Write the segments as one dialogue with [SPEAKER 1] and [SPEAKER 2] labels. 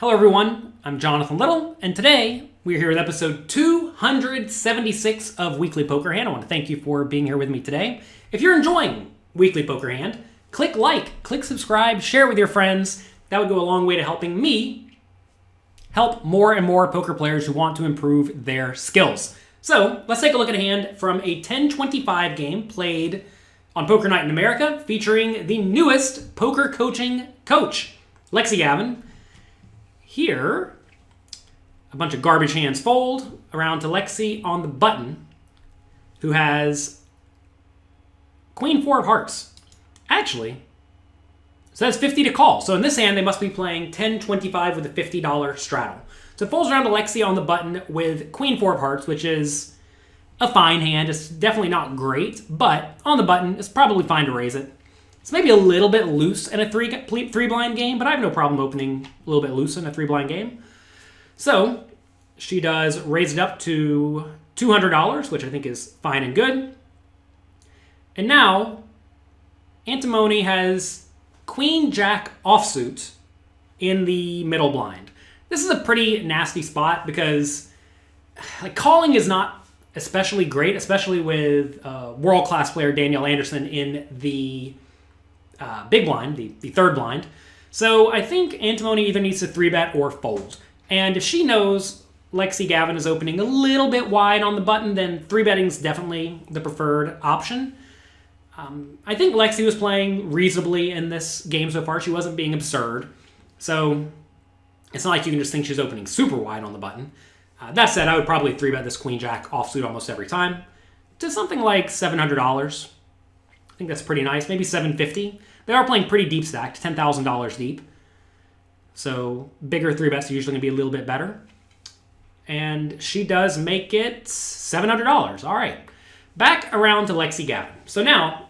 [SPEAKER 1] Hello everyone, I'm Jonathan Little, and today we're here with episode 276 of Weekly Poker Hand. I want to thank you for being here with me today. If you're enjoying Weekly Poker Hand, click like, click subscribe, share with your friends. That would go a long way to helping me help more and more poker players who want to improve their skills. So let's take a look at a hand from a 1025 game played on Poker Night in America, featuring the newest poker coaching coach, Lexy Gavin. Here, a bunch of garbage hands fold around to Lexy on the button, who has Queen 4 of hearts. Actually, so that's 50 to call. So in this hand, they must be playing 10-25 with a $50 straddle. So it folds around to Lexy on the button with Queen 4 of hearts, which is a fine hand. It's definitely not great, but on the button, it's probably fine to raise it. It's maybe a little bit loose in a three blind game, but I have no problem opening a little bit loose in a 3-blind game. So she does raise it up to $200, which I think is fine and good. And now Antimony has Queen Jack offsuit in the middle blind. This is a pretty nasty spot because calling is not especially great, especially with world-class player Danielle Anderson in the big blind, the third blind. So I think Antimony either needs to 3-bet or fold. And if she knows Lexy Gavin is opening a little bit wide on the button, then 3-betting is definitely the preferred option. I think Lexy was playing reasonably in this game so far. She wasn't being absurd. So it's not like you can just think she's opening super wide on the button. That said, I would probably 3-bet this Queen Jack offsuit almost every time to something like $700. I think that's pretty nice. Maybe $750. They are playing pretty deep stacked, $10,000 deep. So bigger 3-bets are usually going to be a little bit better. And she does make it $700. All right. Back around to Lexy Gavin. So now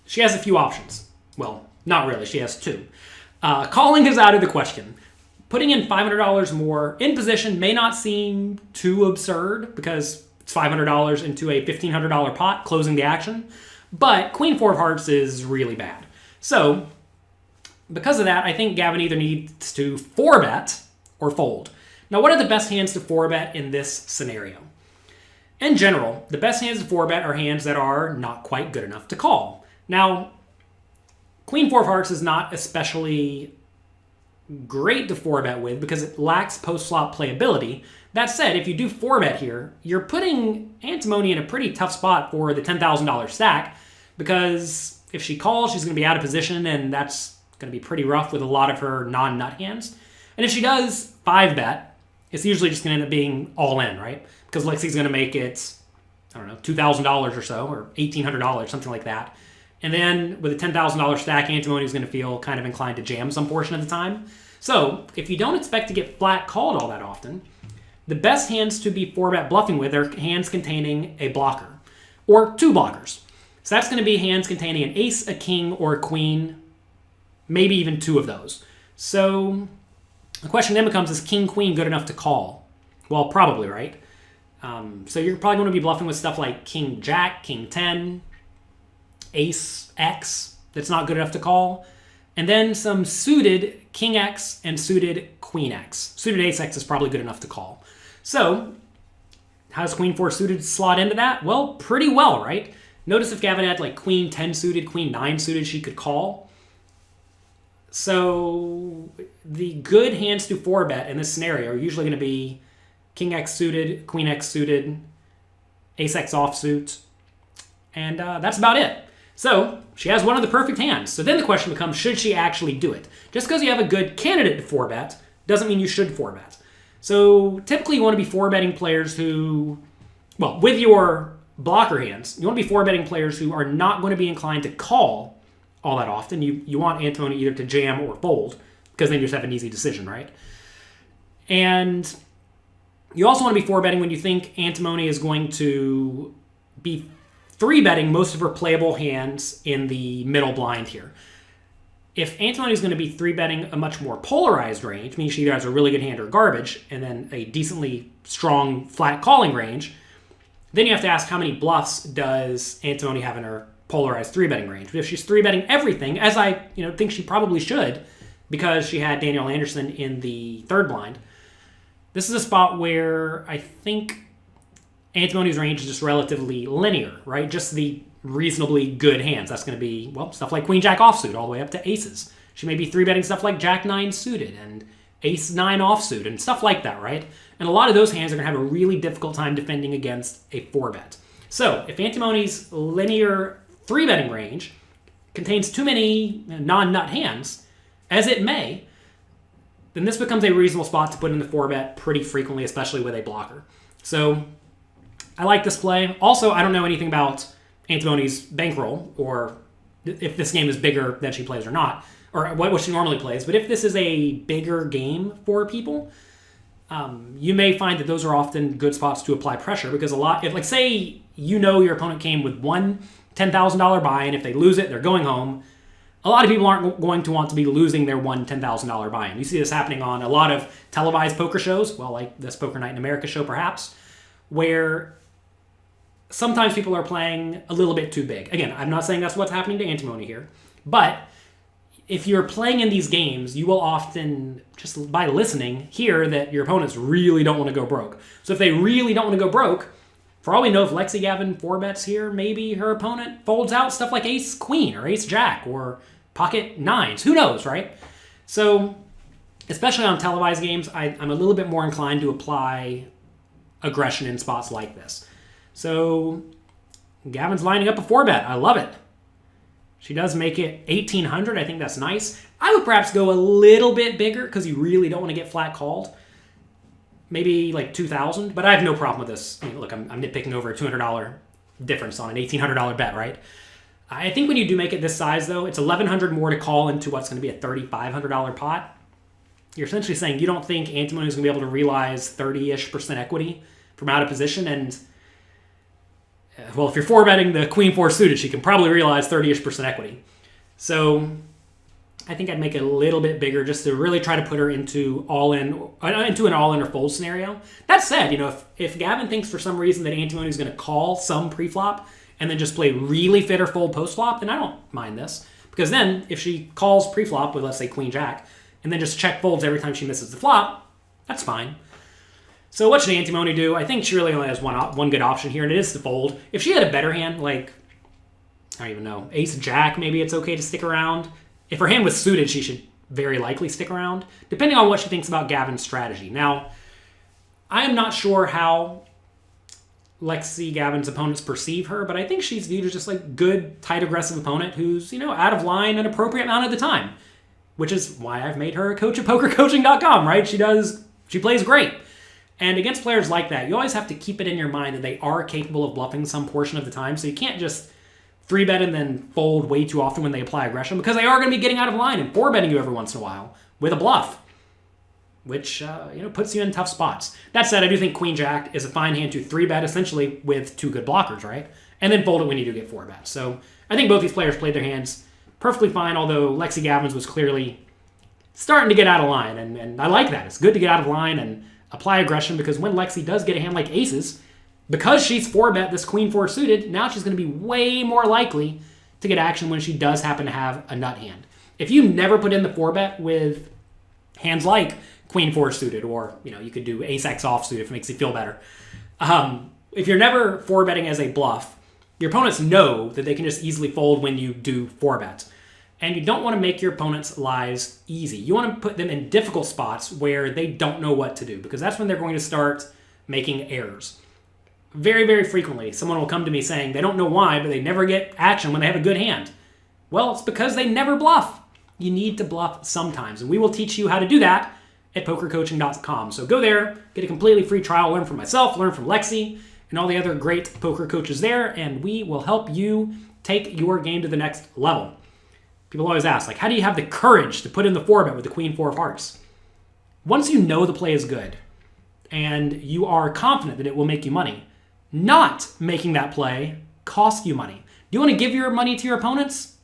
[SPEAKER 1] she has a few options. Well, not really. She has two. Calling is out of the question. Putting in $500 more in position may not seem too absurd because it's $500 into a $1,500 pot, closing the action. But Queen 4 of hearts is really bad. So, because of that, I think Gavin either needs to 4-bet or fold. Now, what are the best hands to 4-bet in this scenario? In general, the best hands to 4-bet are hands that are not quite good enough to call. Now, Queen 4 of hearts is not especially great to 4-bet with because it lacks post-flop playability. That said, if you do 4-bet here, you're putting Antimony in a pretty tough spot for the $10,000 stack because if she calls, she's going to be out of position, and that's going to be pretty rough with a lot of her non-nut hands. And if she does 5-bet, it's usually just going to end up being all in, right? Because Lexy's going to make it, I don't know, $2,000 or so, or $1,800, something like that. And then with a $10,000 stack, Antimony is going to feel kind of inclined to jam some portion of the time. So if you don't expect to get flat called all that often, the best hands to be 4-bet bluffing with are hands containing a blocker, or two blockers. So that's going to be hands containing an ace, a king, or a queen, maybe even two of those. So the question then becomes, is king, queen good enough to call? Well, probably, right? So you're probably going to be bluffing with stuff like king, jack, king 10, ace, x, that's not good enough to call. And then some suited king x and suited queen x. Suited ace x is probably good enough to call. So how does queen 4 suited slot into that? Well, pretty well, right? Notice if Gavin had like queen 10 suited, queen 9 suited, she could call. So the good hands to 4-bet in this scenario are usually going to be king x suited, queen x suited, ace x offsuit, and that's about it. So she has one of the perfect hands. So then the question becomes, should she actually do it? Just because you have a good candidate to 4-bet doesn't mean you should 4-bet. So typically you want to be 4-betting players who, well, with your blocker hands, you want to be 4-betting players who are not going to be inclined to call all that often. You want Antimony either to jam or fold because then you just have an easy decision, right? And you also want to be 4-betting when you think Antimony is going to be 3-betting most of her playable hands in the middle blind here. If Antimony is going to be 3-betting a much more polarized range, meaning she either has a really good hand or garbage, and then a decently strong flat calling range, then you have to ask how many bluffs does Antimony have in her polarized 3-betting range. But if she's 3-betting everything, as I think she probably should, because she had Danielle Anderson in the third blind. This is a spot where I think Antimony's range is just relatively linear, right? Just the reasonably good hands. That's going to be, well, stuff like Queen Jack offsuit all the way up to aces. She may be 3-betting stuff like Jack 9 suited and Ace 9 offsuit and stuff like that, right? And a lot of those hands are going to have a really difficult time defending against a 4-bet. So if Antimony's linear 3-betting range contains too many non-nut hands, as it may, then this becomes a reasonable spot to put in the 4-bet pretty frequently, especially with a blocker. So I like this play. Also, I don't know anything about Antimony's bankroll, or if this game is bigger than she plays or not, or what she normally plays. But if this is a bigger game for people, you may find that those are often good spots to apply pressure, because if, like, say you know your opponent came with one $10,000 buy-in, if they lose it, they're going home. A lot of people aren't going to want to be losing their one $10,000 buy-in. You see this happening on a lot of televised poker shows, well, like this Poker Night in America show perhaps, where sometimes people are playing a little bit too big. Again, I'm not saying that's what's happening to Antimony here, but if you're playing in these games, you will often, just by listening, hear that your opponents really don't want to go broke. So if they really don't want to go broke, for all we know, if Lexy Gavin 4-bets here, maybe her opponent folds out stuff like Ace Queen or Ace Jack or Pocket Nines. Who knows, right? So, especially on televised games, I'm a little bit more inclined to apply aggression in spots like this. So, Gavin's lining up a 4-bet. I love it. She does make it 1,800. I think that's nice. I would perhaps go a little bit bigger because you really don't want to get flat called. Maybe like 2,000, but I have no problem with this. I mean, look, I'm nitpicking over a $200 difference on an $1,800 bet, right? I think when you do make it this size, though, it's $1,100 more to call into what's going to be a $3,500 pot. You're essentially saying you don't think Antimony is going to be able to realize 30-ish% equity from out of position, and well, if you're 4-betting the Queen 4 suited, she can probably realize 30-ish% equity. So I think I'd make it a little bit bigger just to really try to put her into an all-in or fold scenario. That said, if Gavin thinks for some reason that Antimony is going to call some pre-flop and then just play really fit or fold post-flop, then I don't mind this. Because then if she calls pre-flop with, let's say, Queen Jack, and then just check folds every time she misses the flop, that's fine. So what should Antimony do? I think she really only has one good option here, and it is to fold. If she had a better hand, like, I don't even know, Ace Jack, maybe it's okay to stick around. If her hand was suited, she should very likely stick around, depending on what she thinks about Gavin's strategy. Now, I am not sure how Lexy Gavin's opponents perceive her, but I think she's viewed as just like good, tight, aggressive opponent who's, out of line an appropriate amount of the time, which is why I've made her a coach at pokercoaching.com, right? She plays great. And against players like that, you always have to keep it in your mind that they are capable of bluffing some portion of the time, so you can't just 3-bet and then fold way too often when they apply aggression, because they are going to be getting out of line and 4-betting you every once in a while with a bluff, which puts you in tough spots. That said, I do think Queen Jack is a fine hand to 3-bet essentially with two good blockers, right? And then fold it when you do get 4-bet. So I think both these players played their hands perfectly fine, although Lexy Gavin's was clearly starting to get out of line, and I like that. It's good to get out of line and apply aggression, because when Lexy does get a hand like aces, because she's 4-bet this Queen 4 suited, now she's going to be way more likely to get action when she does happen to have a nut hand. If you never put in the 4-bet with hands like Queen 4 suited, or you could do Ace X offsuit if it makes you feel better. If you're never 4-betting as a bluff, your opponents know that they can just easily fold when you do 4-bets. And you don't want to make your opponents' lives easy. You want to put them in difficult spots where they don't know what to do, because that's when they're going to start making errors. Very, very frequently, someone will come to me saying they don't know why, but they never get action when they have a good hand. Well, it's because they never bluff. You need to bluff sometimes, and we will teach you how to do that at pokercoaching.com. So go there, get a completely free trial, learn from myself, learn from Lexy, and all the other great poker coaches there, and we will help you take your game to the next level. People always ask, how do you have the courage to put in the 4-bet with the Queen 4 of hearts? Once you know the play is good, and you are confident that it will make you money, not making that play costs you money. Do you want to give your money to your opponents?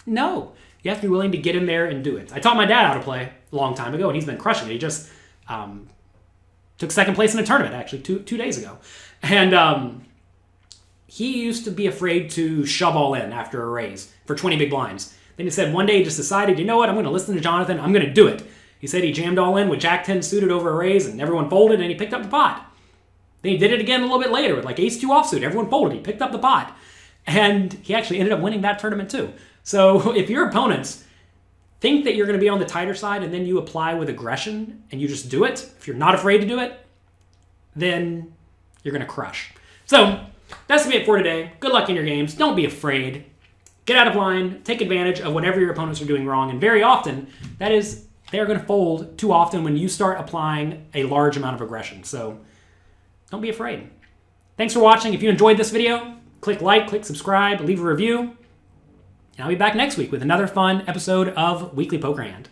[SPEAKER 1] No. You have to be willing to get in there and do it. I taught my dad how to play a long time ago, and he's been crushing it. He just took second place in a tournament, actually, two days ago. And he used to be afraid to shove all in after a raise for 20 big blinds. Then he said one day he just decided, you know what, I'm going to listen to Jonathan. I'm going to do it. He said he jammed all in with Jack 10 suited over a raise, and everyone folded, and he picked up the pot. Then he did it again a little bit later with like ace 2 offsuit. Everyone folded. He picked up the pot. And he actually ended up winning that tournament too. So if your opponents think that you're going to be on the tighter side and then you apply with aggression and you just do it, if you're not afraid to do it, then you're going to crush. So that's going to be it for today. Good luck in your games. Don't be afraid. Get out of line. Take advantage of whatever your opponents are doing wrong. And very often, that is, they're going to fold too often when you start applying a large amount of aggression. So don't be afraid. Thanks for watching. If you enjoyed this video, click like, click subscribe, leave a review. And I'll be back next week with another fun episode of Weekly Poker Hand.